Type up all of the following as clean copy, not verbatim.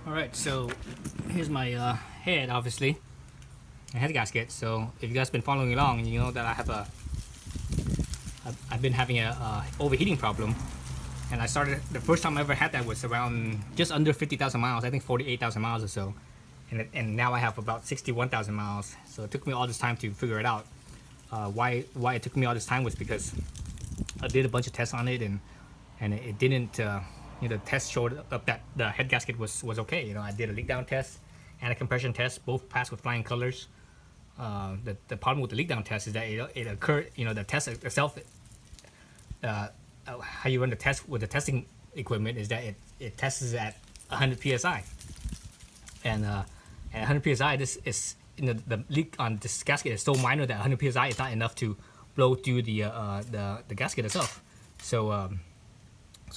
Alright, so here's my head, obviously, my head gasket. So if you guys been following along, you know that I've been having a overheating problem, and I started the first time I ever had that was around just under 50,000 miles, I think 48,000 miles or so, and now I have about 61,000 miles. So it took me all this time to figure it out. Why it took me all this time was because I did a bunch of tests on it, and it didn't. The test showed up that the head gasket was okay. I did a leak down test and a compression test, both passed with flying colors. The problem with the leak down test is that it occurred. The test itself, how you run the test with the testing equipment is that it tests at 100 psi, and at 100 psi, this is the leak on this gasket is so minor that 100 psi is not enough to blow through the gasket itself. So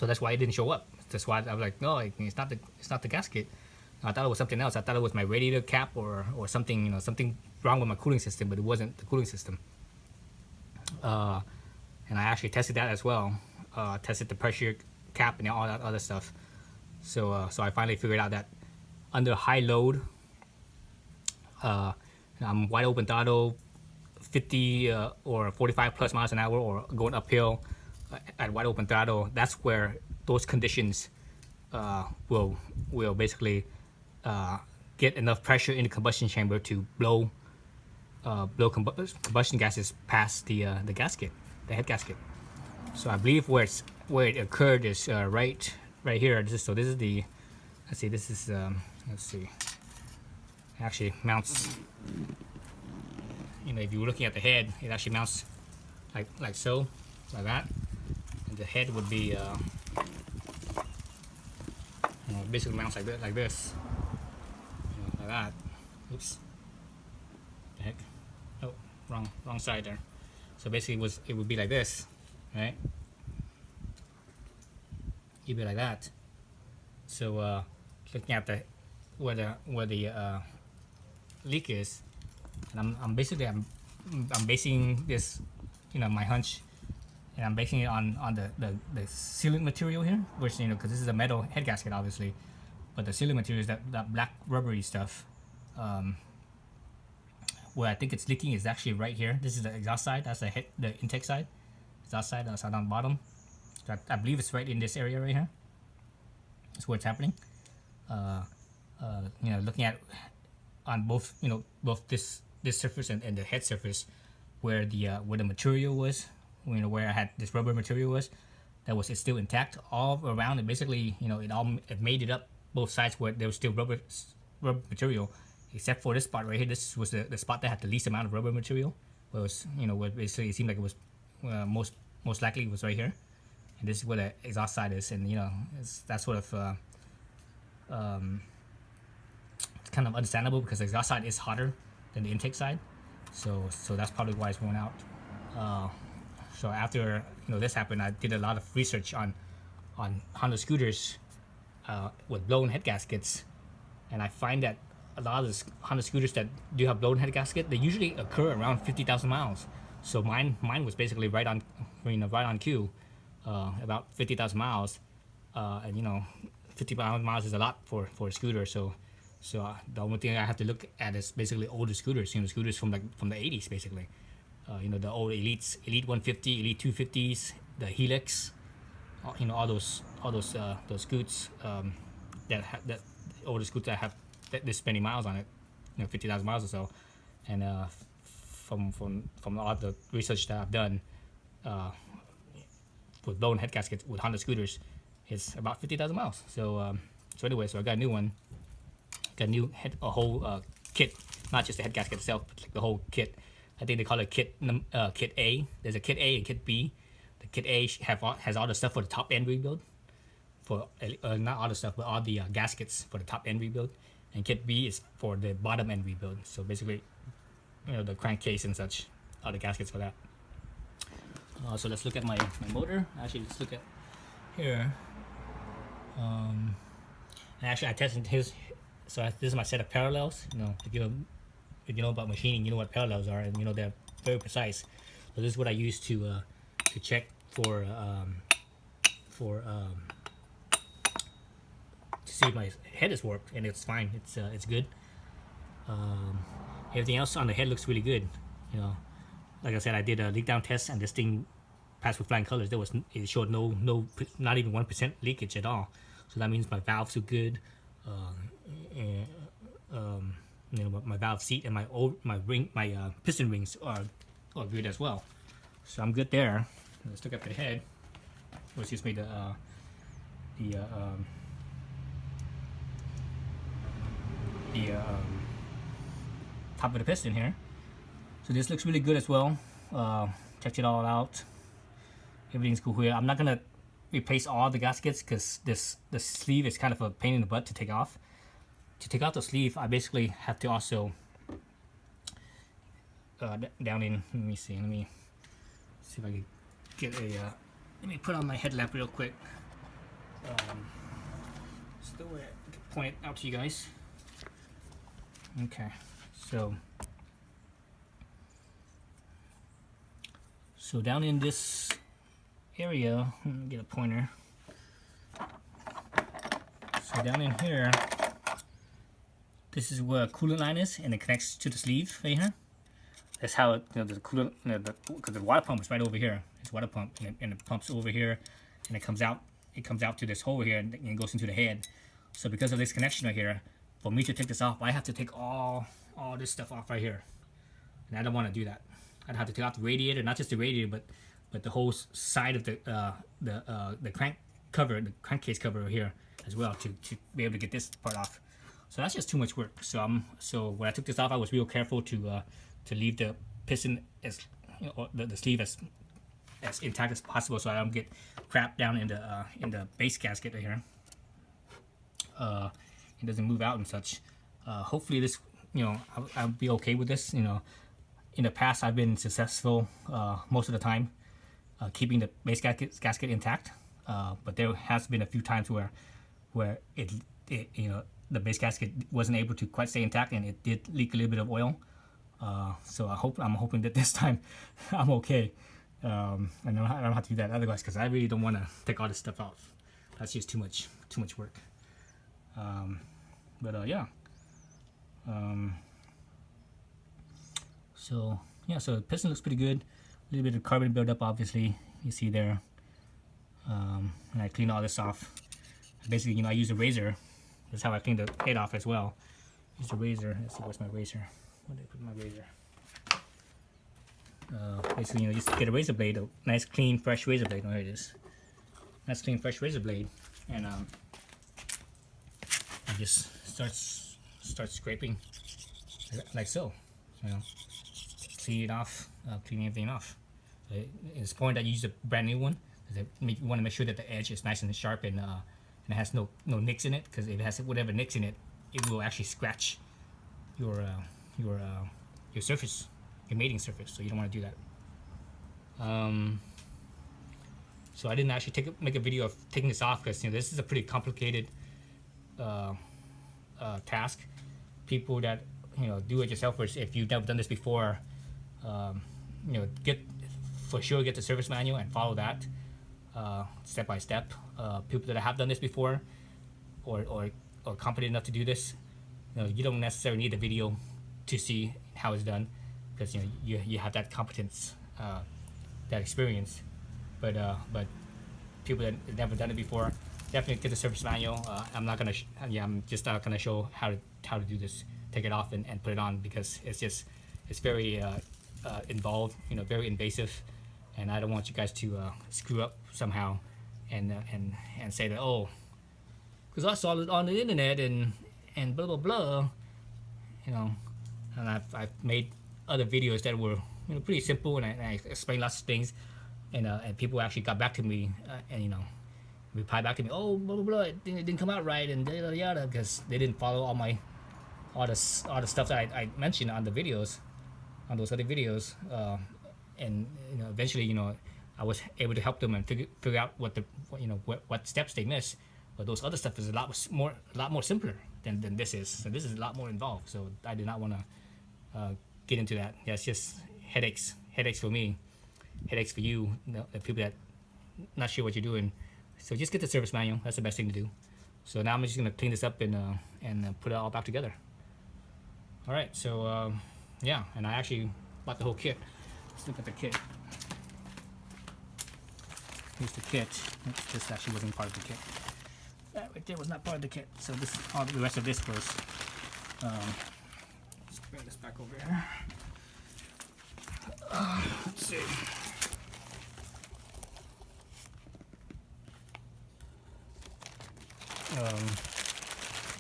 that's why it didn't show up. That's why I was like, no, it's not the gasket. I thought it was something else. I thought it was my radiator cap or something, something wrong with my cooling system, but it wasn't the cooling system. And I actually tested that as well. Tested the pressure cap and all that other stuff. So I finally figured out that under high load, I'm wide open throttle, 50 or 45 plus miles an hour, or going uphill at wide open throttle. That's where those conditions will basically get enough pressure in the combustion chamber to blow combustion gases past the gasket, the head gasket. So I believe where it occurred is right here. This is the, let's see, this is let's see, it actually mounts. If you're looking at the head, it actually mounts like so, like that. And the head would be basically mounts like this, like that. Oops, the heck? Oh, wrong side there. So basically, it would be like this, right? It'd be like that. So looking at where the leak is, and I'm basing this, my hunch, and I'm basing it on the sealant material here, which because this is a metal head gasket obviously, but the sealant material is that black rubbery stuff. Where I think it's leaking is actually right here. This is the exhaust side. That's the intake side. Exhaust side. That's on the bottom. So I believe it's right in this area right here. That's where it's happening. Looking at on both this surface and the head surface, where the material was, where I had this rubber material was, it's still intact all around. It basically, it made it up both sides where there was still rubber material, except for this spot right here. This was the spot that had the least amount of rubber material. Where it was, where basically it seemed like it was most likely it was right here, and this is where the exhaust side is, and that's sort of it's kind of understandable because the exhaust side is hotter than the intake side, so that's probably why it's worn out. So after this happened, I did a lot of research on Honda scooters with blown head gaskets, and I find that a lot of the Honda scooters that do have blown head gasket, they usually occur around 50,000 miles. So mine was basically right on cue, about 50,000 miles, and 50,000 miles is a lot for a scooter. So the only thing I have to look at is basically older scooters, scooters from the 80s basically. The old Elite 150, Elite 250s, the Helix, all those scoots that older scoots that have this many miles on it, 50,000 miles or so, and from all the research that I've done with blown head gaskets with Honda scooters, it's about 50,000 miles. So anyway, so I got a new one, a whole kit, not just the head gasket itself, but like the whole kit. I think they call it kit A. There's a kit A and kit B. The kit A has all the stuff for the top end rebuild, for not all the stuff, but all the gaskets for the top end rebuild. And kit B is for the bottom end rebuild. So basically, the crankcase and such, all the gaskets for that. So let's look at my motor. Actually, let's look at here. And actually, I tested his. So this is my set of parallels. If you know about machining, you know what parallels are, and they're very precise. So this is what I use to check for see if my head is warped, and it's fine. It's good. Everything else on the head looks really good. You know, like I said, I did a leak down test, and this thing passed with flying colors. It showed not even 1% leakage at all. So that means my valves are good. And, you know, my valve seat and my piston rings are good as well. So I'm good there. Let's look at the head. Which just made the top of the piston here. So this looks really good as well. Checked it all out. Everything's cool here. I'm not gonna replace all the gaskets because the sleeve is kind of a pain in the butt to take off. To take out the sleeve, I basically have to also down in. Let me see if I can get a. Let me put on my headlamp real quick. So the way I can point it out to you guys. Okay, so down in this area, let me get a pointer. So down in here, this is where a coolant line is, and it connects to the sleeve right here. That's how it, you know, the coolant, because the water pump is right over here. It's water pump, and it pumps over here, and it comes out. It comes out to this hole here, and it goes into the head. So because of this connection right here, for me to take this off, I have to take all this stuff off right here, and I don't want to do that. I'd have to take out the radiator, not just the radiator, but the whole side of the crank cover, the crankcase cover over here as well, to be able to get this part off. So that's just too much work. So when I took this off, I was real careful to leave the piston as, you know, the sleeve as intact as possible, so I don't get crap down in the base gasket right here. It doesn't move out and such. Hopefully this, you know, I'll be okay with this. You know, in the past I've been successful most of the time keeping the base gasket intact, but there has been a few times where it you know, the base gasket wasn't able to quite stay intact, and it did leak a little bit of oil. So I'm hoping that this time I'm okay. And I don't have to do that otherwise, because I really don't want to take all this stuff off. That's just too much work. Yeah. So the piston looks pretty good. A little bit of carbon buildup, obviously, you see there. And I clean all this off. Basically, you know, I use a razor. That's how I clean the head off as well. Use a razor. Let's see, where's my razor? Where did I put my razor? Basically, you know, just get a razor blade, a nice, clean, fresh razor blade. Oh, here it is. Nice, clean, fresh razor blade, and I just start scraping like so. You know, clean it off, clean everything off. It's important that you use a brand new one. You want to make sure that the edge is nice and sharp, and it has no nicks in it, because if it has whatever nicks in it, it will actually scratch your surface, your mating surface. So you don't want to do that. So I didn't actually make a video of taking this off, because, you know, this is a pretty complicated task. People that, you know, do it yourselfers, if you've never done this before, you know, get the service manual and follow that step by step. People that have done this before, or competent enough to do this, you know, you don't necessarily need a video to see how it's done, because, you know, you have that competence, that experience. But people that have never done it before, definitely get the service manual. I'm just gonna show how to do this. Take it off and put it on, because it's very involved, you know, very invasive, and I don't want you guys to screw up somehow and say that, oh, because I saw it on the internet and blah blah blah, you know. And I've made other videos that were, you know, pretty simple, and I explained lots of things, and people actually got back to me and, you know, replied back to me, oh, blah blah blah, it didn't come out right, and yada yada, because they didn't follow all the stuff that I mentioned on the videos, on those other videos, and, you know, eventually, you know, I was able to help them and figure out what steps they missed. But those other stuff is a lot more simpler than this is. So this is a lot more involved. So I did not want to get into that. Yeah, it's just headaches for me, headaches for you, the people that not sure what you're doing. So just get the service manual. That's the best thing to do. So now I'm just gonna clean this up and put it all back together. All right, so yeah, and I actually bought the whole kit. Let's look at the kit. Here's the kit. Oops, this actually wasn't part of the kit. That right there was not part of the kit. So this, all the rest of this was. Let's bring this back over here. Let's see.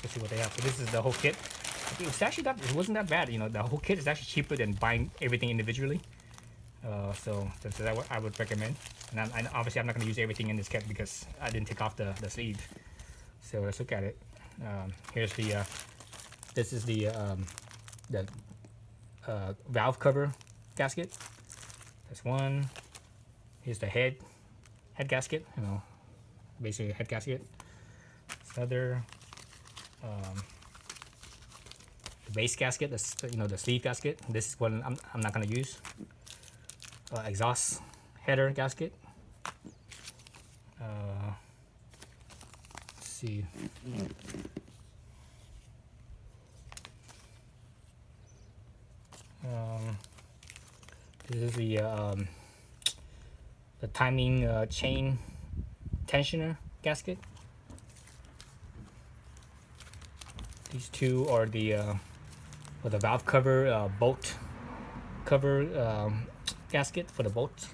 Let's see what they have. So this is the whole kit. It was actually it wasn't that bad. You know, the whole kit is actually cheaper than buying everything individually. So that's what I would recommend. And obviously I'm not going to use everything in this kit because I didn't take off the sleeve. So let's look at it. Here's the this is the valve cover gasket. That's one. Here's the head gasket. You know, basically a head gasket. This other. The base gasket. That's, you know, the sleeve gasket. This is one I'm not going to use. Exhaust header gasket. Let's see. This is the timing chain tensioner gasket. These two are the valve cover bolt cover gasket for the bolts.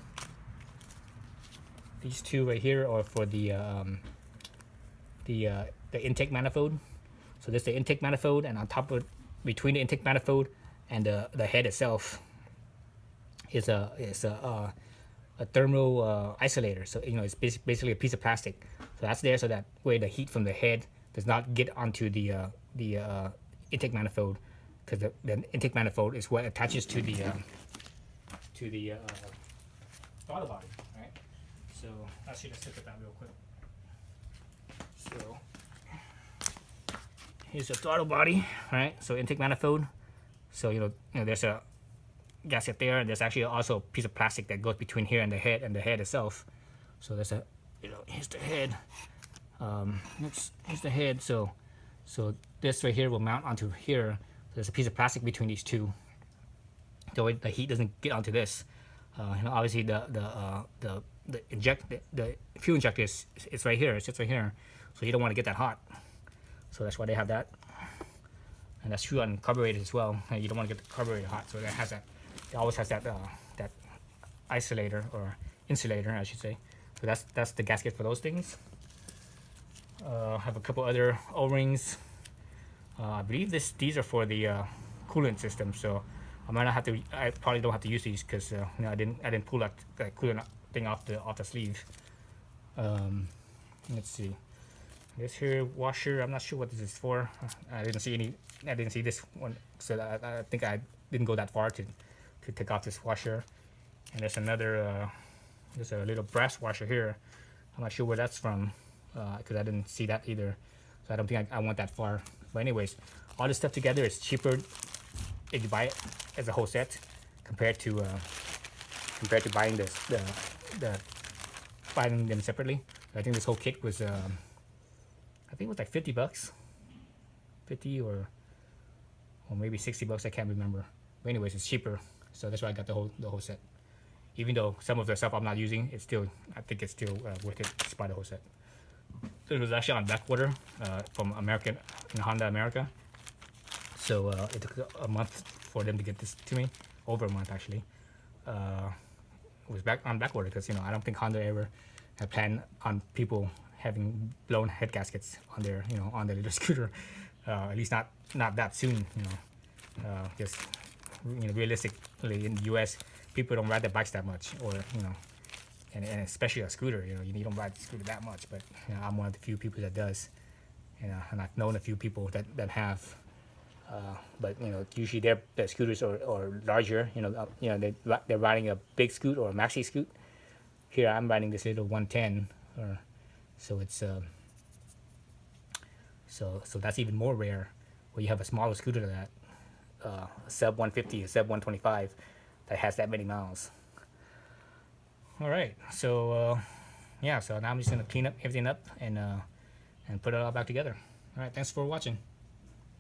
These two right here are for the intake manifold. So this is the intake manifold, and on top of, between the intake manifold and the head itself is a thermal isolator. So, you know, it's basically a piece of plastic. So that's there so that way the heat from the head does not get onto the intake manifold, because the intake manifold is what attaches to the throttle body, right? So actually, let's look at that real quick. So here's the throttle body, right? So intake manifold. So you know there's a gasket there, and there's actually also a piece of plastic that goes between here and the head itself. So there's a, you know, here's the head. Here's the head. So this right here will mount onto here. So there's a piece of plastic between these two. So the heat doesn't get onto this. You know, obviously the fuel injector is right here. It sits right here. So you don't want to get that hot. So that's why they have that. And that's true on carburetors as well. You don't want to get the carburetor hot. So that has that. It always has that that isolator or insulator, I should say. So that's the gasket for those things. I have a couple other O-rings. I believe these are for the coolant system. So I might not have to. I probably don't have to use these because you know, I didn't pull that coolant thing off the sleeve. Let's see. This here washer, I'm not sure what this is for. I didn't see this one, so I think I didn't go that far to take off this washer. And there's another, there's a little brass washer here. I'm not sure where that's from, because I didn't see that either. So I don't think I went that far. But anyways, all this stuff together is cheaper if you buy it as a whole set compared to buying buying them separately. I think this whole kit was I think it was like $50, 50 or maybe $60. I can't remember. But anyways, it's cheaper, so that's why I got the whole set. Even though some of the stuff I'm not using, I think it's still worth it to buy the whole set. So it was actually on back order from Honda America. So it took a month for them to get this to me, over a month actually. It was on back order because, you know, I don't think Honda ever had planned on people having blown head gaskets on their, you know, on their little scooter. At least not that soon, you know. Just, you know, realistically in the U.S., people don't ride their bikes that much, or, you know, and especially a scooter. You know, you don't ride the scooter that much. But, you know, I'm one of the few people that does, and I've known a few people that have. But, you know, usually their scooters are larger. You know, they're riding a big scoot or a maxi scoot. Here I'm riding this little 110, so it's so that's even more rare, where you have a smaller scooter that a sub 150, a sub 125 that has that many miles. All right, so yeah, so now I'm just gonna clean up everything up and and put it all back together. All right, thanks for watching.